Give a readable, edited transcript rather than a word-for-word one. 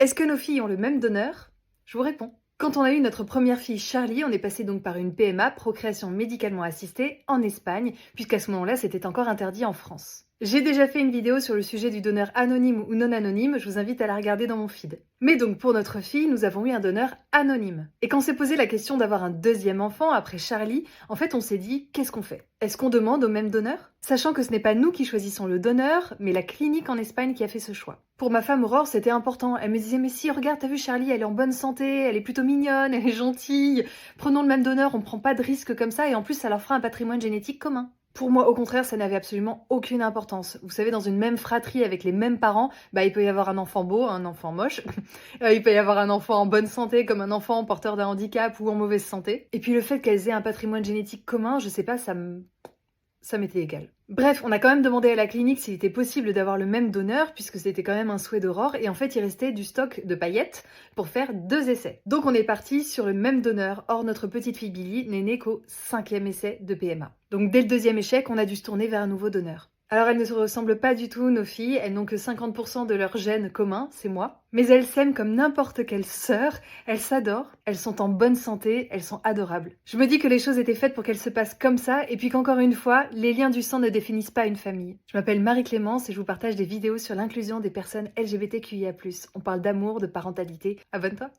Est-ce que nos filles ont le même donneur? Je vous réponds. Quand on a eu notre première fille Charlie, on est passé donc par une PMA, procréation médicalement assistée, en Espagne, puisqu'à ce moment-là, c'était encore interdit en France. J'ai déjà fait une vidéo sur le sujet du donneur anonyme ou non anonyme, je vous invite à la regarder dans mon feed. Mais donc pour notre fille, nous avons eu un donneur anonyme. Et quand on s'est posé la question d'avoir un deuxième enfant après Charlie, en fait on s'est dit, qu'est-ce qu'on fait? Est-ce qu'on demande au même donneur? Sachant que ce n'est pas nous qui choisissons le donneur, mais la clinique en Espagne qui a fait ce choix. Pour ma femme Aurore, c'était important. Elle me disait, mais si, regarde, t'as vu Charlie, elle est en bonne santé, elle est plutôt mignonne, elle est gentille. Prenons le même donneur, on prend pas de risques comme ça, et en plus ça leur fera un patrimoine génétique commun. Pour moi, au contraire, ça n'avait absolument aucune importance. Vous savez, dans une même fratrie avec les mêmes parents, bah, il peut y avoir un enfant beau, un enfant moche. Il peut y avoir un enfant en bonne santé comme un enfant porteur d'un handicap ou en mauvaise santé. Et puis le fait qu'elles aient un patrimoine génétique commun, je sais pas, ça m'était égal. Bref, on a quand même demandé à la clinique s'il était possible d'avoir le même donneur, puisque c'était quand même un souhait d'Aurore, et en fait il restait du stock de paillettes pour faire 2 essais. Donc on est parti sur le même donneur, or notre petite fille Billy n'est née qu'au 5e essai de PMA. Donc dès le 2e échec, on a dû se tourner vers un nouveau donneur. Alors elles ne se ressemblent pas du tout, nos filles, elles n'ont que 50% de leur gène commun, c'est moi, mais elles s'aiment comme n'importe quelle sœur, elles s'adorent, elles sont en bonne santé, elles sont adorables. Je me dis que les choses étaient faites pour qu'elles se passent comme ça, et puis qu'encore une fois, les liens du sang ne définissent pas une famille. Je m'appelle Marie-Clémence et je vous partage des vidéos sur l'inclusion des personnes LGBTQIA+. On parle d'amour, de parentalité. Abonne-toi!